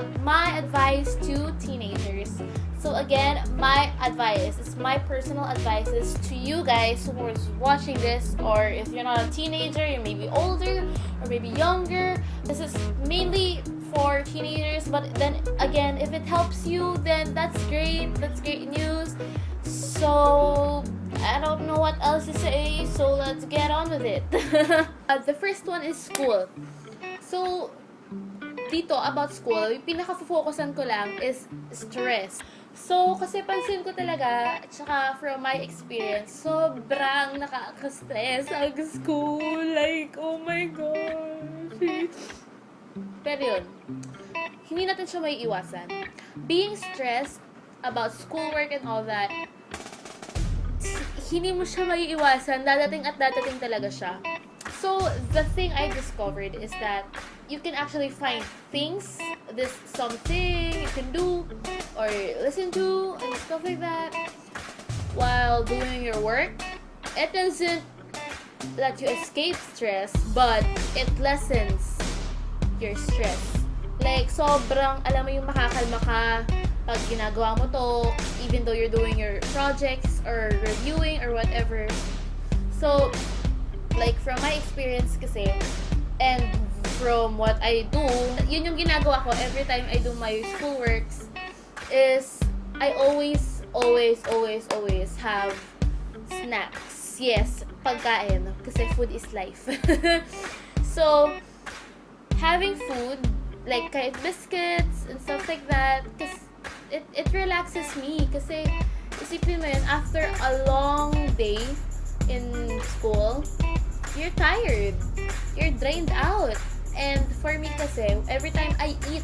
about my advice to teenagers. So again, my advice is my personal advice is to you guys who are watching this, or if you're not a teenager, you're maybe older or maybe younger. This is mainly for teenagers, but then again, if it helps you, then that's great. That's great news. So I don't know what else to say, so let's get on with it. The first one is school. So dito about school, yung pinaka-focusan ko lang is stress. So, kasi pansin ko talaga, tsaka from my experience, sobrang nakaka-stress ang school. Like, oh my gosh. Pero yun, hindi natin siya may iwasan. Being stressed about schoolwork and all that, hindi mo siya may iwasan. Dadating at dadating talaga siya. So, the thing I discovered is that you can actually find things, something you can do or listen to and stuff like that while doing your work. It doesn't let you escape stress, but it lessens your stress. Like, sobrang, alam mo yung makakalma ka pag ginagawa mo to, even though you're doing your projects or reviewing or whatever. So, like, from my experience kasi, and from what I do, yun yung ginagawa ko every time I do my schoolworks, is I always have snacks. Yes, pagkain. Kasi food is life. So, having food, like kahit biscuits and stuff like that, because it relaxes me. Kasi, isipin mo yun, after a long day in school, you're tired. You're drained out. And for me kasi, every time I eat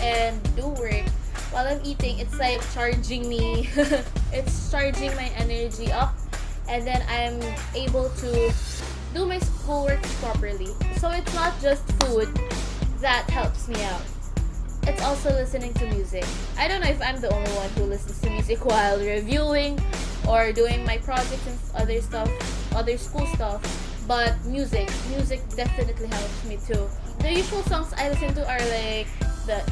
and do work, while I'm eating, it's like charging me. It's charging my energy up. And then I'm able to do my schoolwork properly. So it's not just food that helps me out. It's also listening to music. I don't know if I'm the only one who listens to music while reviewing or doing my projects and other stuff, other school stuff. But music definitely helps me too. The usual songs I listen to are like the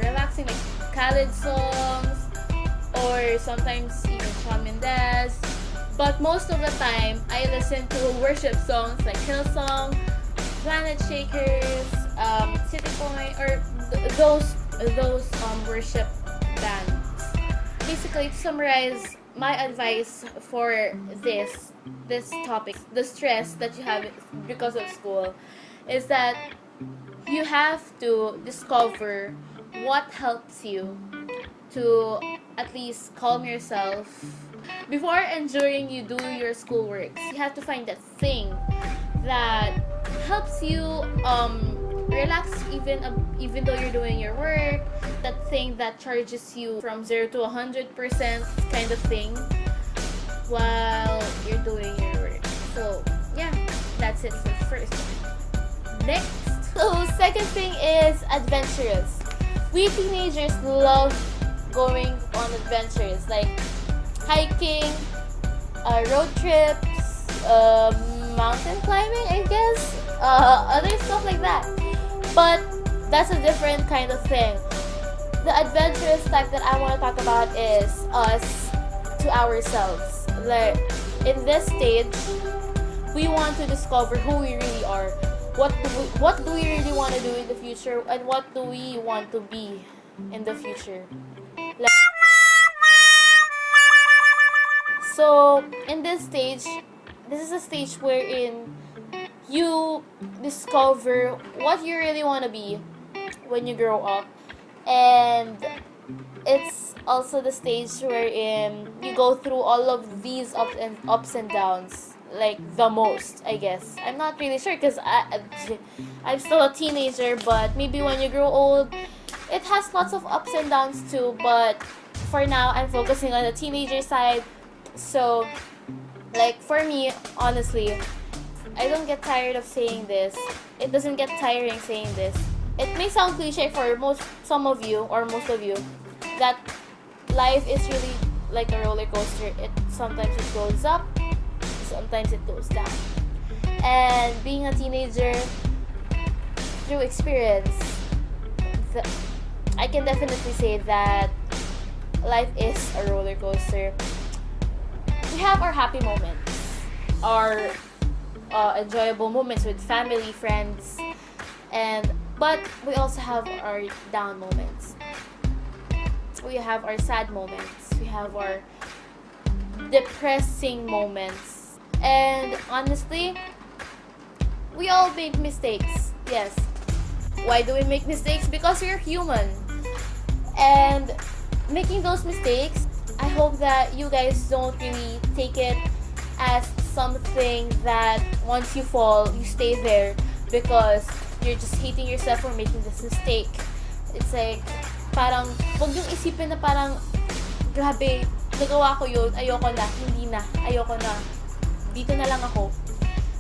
relaxing, like Khaled songs, or sometimes even Shawn Mendes. But most of the time, I listen to worship songs like Hillsong, Planet Shakers, City Point, or those worship bands. Basically, to summarize my advice for this topic, the stress that you have because of school, is that you have to discover what helps you to at least calm yourself before and during you do your schoolwork. You have to find that thing that helps you relax even though you're doing your work, that thing that charges you from 0 to 100% kind of thing while you're doing your work. So yeah, that's it for first. Next, so second thing is adventurous. We teenagers love going on adventures like hiking, road trips, mountain climbing, I guess, other stuff like that. But that's a different kind of thing. The adventurous type that I want to talk about is us to ourselves. Like, in this stage, we want to discover who we really are. What do we really want to do in the future, and what do we want to be in the future? So, in this stage, this is a stage wherein you discover what you really want to be when you grow up. And it's also the stage wherein you go through all of these ups and downs, like the most, I guess. I'm not really sure because I'm still a teenager, but maybe when you grow old, it has lots of ups and downs too. But for now, I'm focusing on the teenager side. So, like, for me, honestly, I don't get tired of saying this. It doesn't get tiring saying this. It may sound cliche for some of you, or most of you, that life is really like a roller coaster. Sometimes it goes up, sometimes it goes down. And being a teenager, through experience, I can definitely say that life is a roller coaster. We have our happy moments, our enjoyable moments with family, friends, but we also have our down moments. We have our sad moments. We have our depressing moments. And honestly, we all make mistakes. Yes. Why do we make mistakes? Because we're human. And making those mistakes, I hope that you guys don't really take it as something that once you fall, you stay there because you're just hating yourself for making this mistake. It's like, parang, huwag yung isipin na parang, grabe, nagawa ko yun, ayoko na, hindi na, ayoko na, dito na lang ako.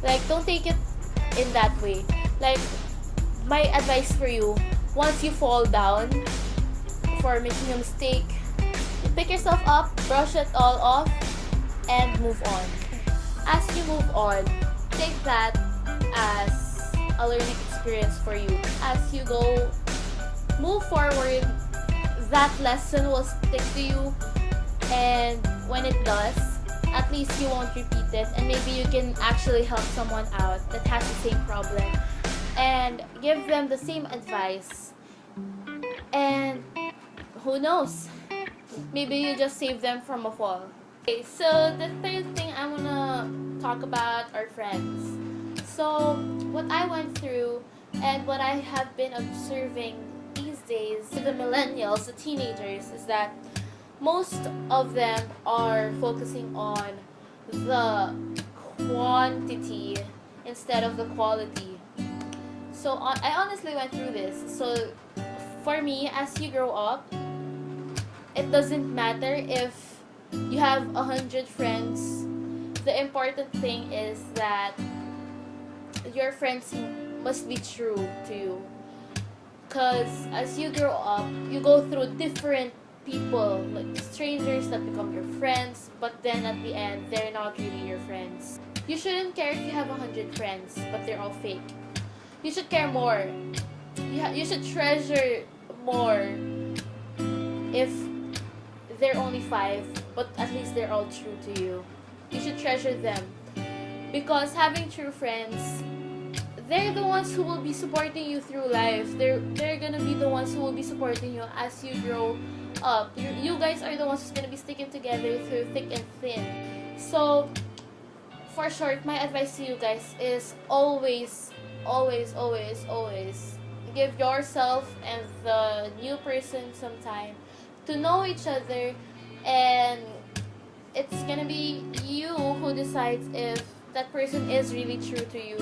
Like, don't take it in that way. Like, my advice for you, once you fall down for making a mistake, you pick yourself up, brush it all off, and move on. As you move on, take that as a learning experience for you. As you go, move forward, that lesson will stick to you, and when it does, at least you won't repeat it, and maybe you can actually help someone out that has the same problem and give them the same advice. And who knows? Maybe you just save them from a fall. Okay, so the third thing I wanna talk about are friends. So what I went through and what I have been observing these days to the millennials, the teenagers, is that most of them are focusing on the quantity instead of the quality. So I honestly went through this. So for me, as you grow up, it doesn't matter if you have 100 friends. The important thing is that your friends must be true to you. Because as you grow up, you go through different people, like strangers that become your friends, but then at the end, they're not really your friends. You shouldn't care if you have 100 friends, but they're all fake. You should care more. You should treasure more if they're only 5, but at least they're all true to you. You should treasure them. Because having true friends, they're the ones who will be supporting you through life. They're gonna be the ones who will be supporting you as you grow up. You guys are the ones who's gonna be sticking together through thick and thin. So, for short, my advice to you guys is always give yourself and the new person some time to know each other, and it's gonna be you who decides if that person is really true to you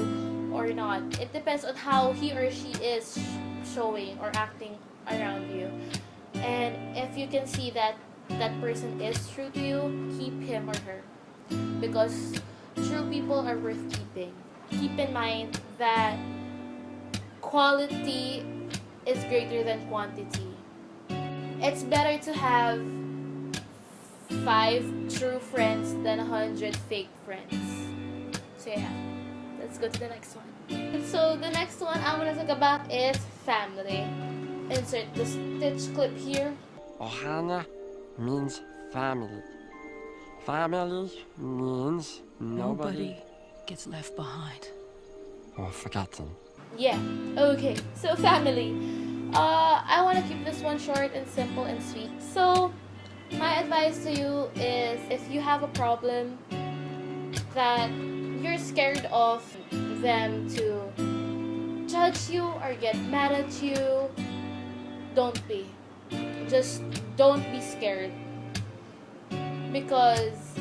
or not. It depends on how he or she is showing or acting around you. And if you can see that that person is true to you, keep him or her. Because true people are worth keeping. Keep in mind that quality is greater than quantity. It's better to have 5 true friends than 100 fake friends. So yeah, let's go to the next one. So the next one I want to talk about is family. Insert the Stitch clip here. Ohana means family. Family means nobody gets left behind or forgotten. Yeah, okay. So family. I want to keep this one short and simple and sweet. So, my advice to you is if you have a problem that you're scared of them to judge you or get mad at you, don't be. Just don't be scared. Because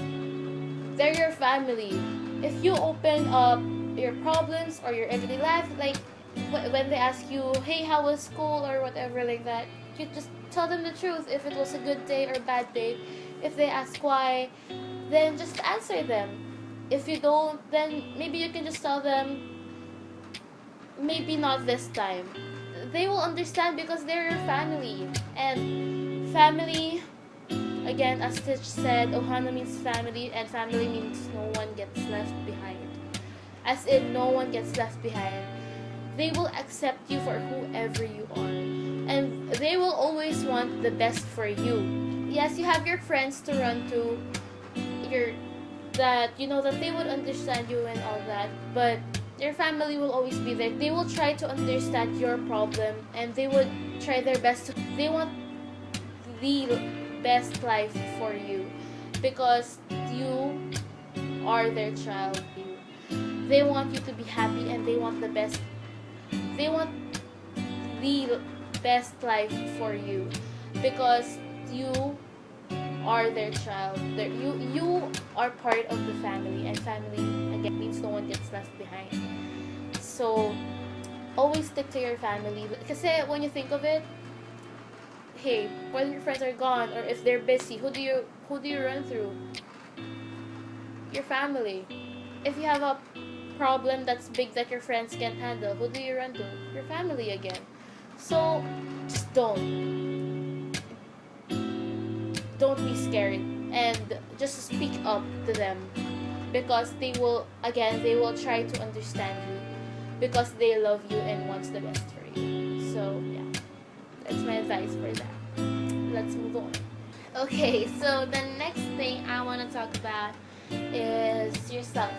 they're your family. If you open up your problems or your everyday life, like when they ask you, hey, how was school or whatever like that, you just tell them the truth. If it was a good day or bad day, if they ask why, then just answer them. If you don't, then maybe you can just tell them, maybe not this time. They will understand because they're your family. And family, again, as Stitch said, Ohana means family, and family means no one gets left behind. As in, no one gets left behind. They will accept you for whoever you are. and they will always want the best for you. Yes, you have your friends to run to, your that you know that they would understand you and all that, but your family will always be there. They will try to understand your problem, and they would try their best to, they want the best life for you because you are their child. They want you to be happy, and they want the best. They want the best life for you because you are their child. You are part of the family, and family again means no one gets left behind. So always stick to your family. Kasi when you think of it, hey, when your friends are gone or if they're busy, who do you run through? Your family. If you have a problem that's big that your friends can't handle, who do you run to? Your family again. So just don't be scared, and just speak up to them because they will try to understand you because they love you and wants the best for you. So yeah, that's my advice for that. Let's move on. Okay, so the next thing I want to talk about is yourself.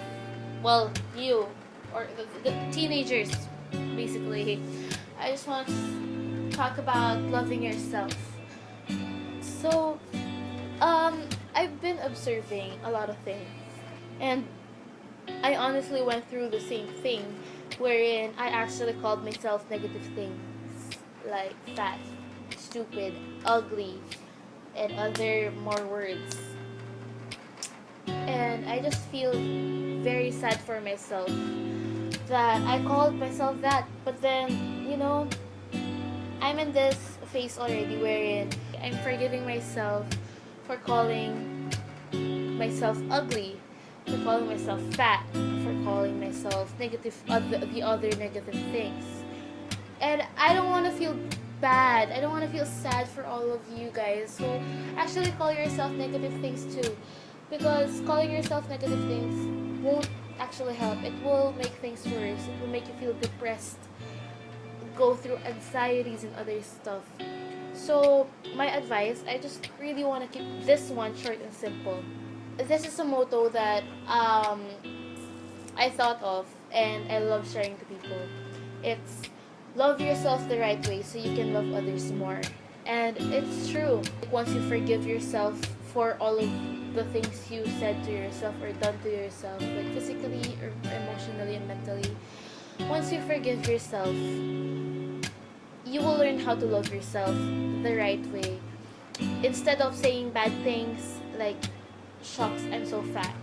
Well, you or the teenagers basically. I just want to talk about loving yourself. So I've been observing a lot of things, and I honestly went through the same thing wherein I actually called myself negative things like fat, stupid, ugly, and other more words. And I just feel very sad for myself that I called myself that, but then, I'm in this phase already wherein I'm forgiving myself for calling myself ugly, for calling myself fat, for calling myself the other negative things. And I don't want to feel bad. I don't want to feel sad for all of you guys who actually call yourself negative things too. Because calling yourself negative things won't actually help. It will make things worse. It will make you feel depressed, go through anxieties and other stuff. So my advice, I just really want to keep this one short and simple. This is a motto that I thought of and I love sharing to people. It's love yourself the right way so you can love others more. And it's true. Once you forgive yourself for all of the things you said to yourself or done to yourself, like physically or emotionally and mentally, once you forgive yourself, you will learn how to love yourself the right way. Instead of saying bad things like, shucks, I'm so fat.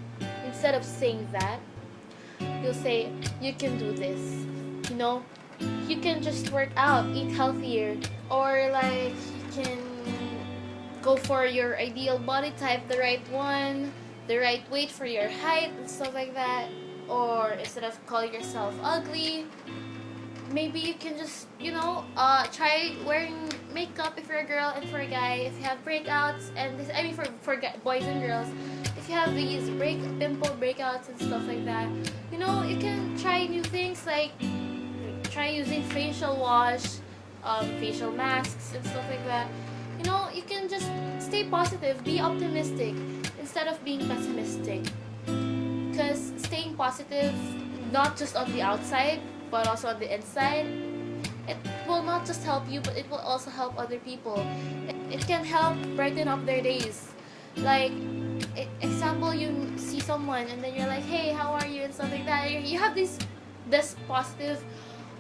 Instead of saying that, you'll say, you can do this. You can just work out, eat healthier, or like, you can go for your ideal body type, the right one, the right weight for your height and stuff like that. Or instead of calling yourself ugly, maybe you can just, try wearing makeup if you're a girl, and for a guy, if you have breakouts, and this, for boys and girls, if you have these pimple breakouts and stuff like that, you can try new things like try using facial wash, facial masks and stuff like that. You can just stay positive, be optimistic instead of being pessimistic. Because staying positive, not just on the outside, but also on the inside, it will not just help you, but it will also help other people. It can help brighten up their days. Like, example, you see someone and then you're like, hey, how are you, and stuff like that. You have this positive,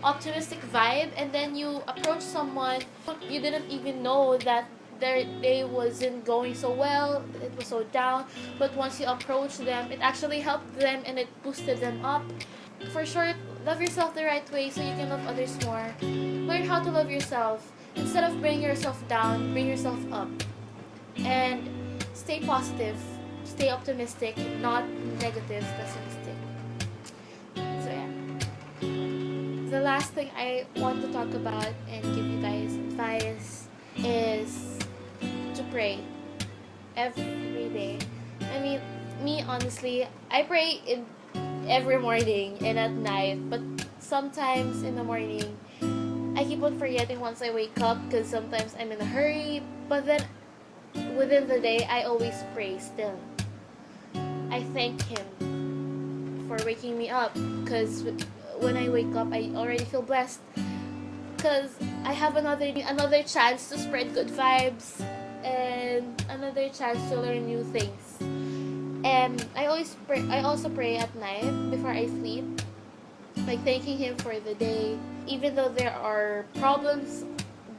optimistic vibe, and then you approach someone you didn't even know that their day wasn't going so well, it was so down, but once you approach them, it actually helped them and it boosted them up. For short, love yourself the right way so you can love others more. Learn how to love yourself. Instead of bringing yourself down, bring yourself up. And stay positive, stay optimistic, not negative, pessimistic. So yeah. The last thing I want to talk about and give you guys advice is to pray every day. I mean, me honestly, I pray every morning and at night, but sometimes in the morning I keep on forgetting once I wake up because sometimes I'm in a hurry. But then within the day, I always pray still. I thank Him for waking me up because when I wake up, I already feel blessed because I have another chance to spread good vibes and another chance to learn new things. And I also pray at night before I sleep, like thanking Him for the day. Even though there are problems,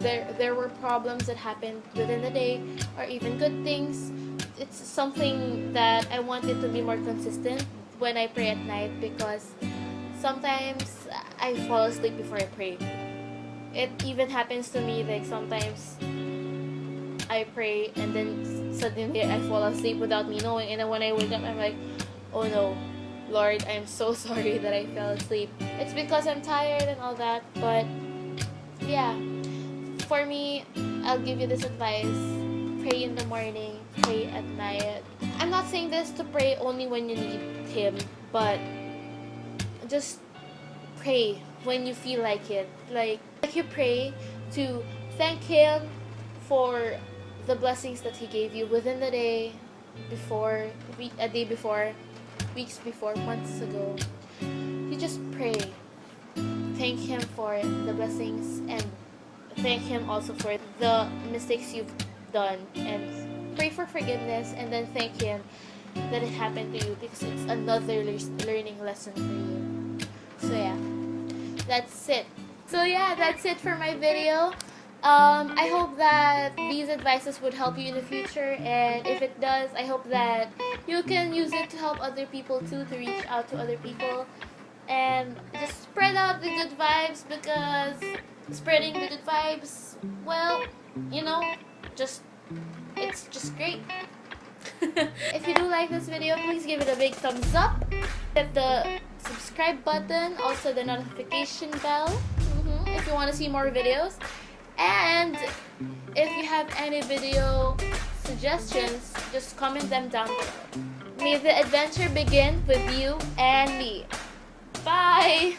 there were problems that happened within the day, or even good things. It's something that I want it to be more consistent when I pray at night, because sometimes I fall asleep before I pray. It even happens to me, like sometimes I pray and then suddenly I fall asleep without me knowing, and then when I wake up I'm like, oh no, Lord, I'm so sorry that I fell asleep. It's because I'm tired and all that, but yeah, for me, I'll give you this advice: pray in the morning, pray at night. I'm not saying this to pray only when you need Him, but just pray when you feel like it. Like you pray to thank Him for the blessings that He gave you within the day, a day before, weeks before, months ago. You just pray. Thank Him for the blessings and thank Him also for the mistakes you've done, and pray for forgiveness, and then thank Him that it happened to you, because it's another learning lesson for you. So yeah, that's it. That's it for my video. I hope that these advices would help you in the future, and if it does, I hope that you can use it to help other people too, to reach out to other people, and just spread out the good vibes, because spreading the good vibes, well, you know, it's just great. If you do like this video, please give it a big thumbs up, hit the subscribe button, also the notification bell, if you want to see more videos. And if you have any video suggestions, just comment them down below. May the adventure begin with you and me. Bye!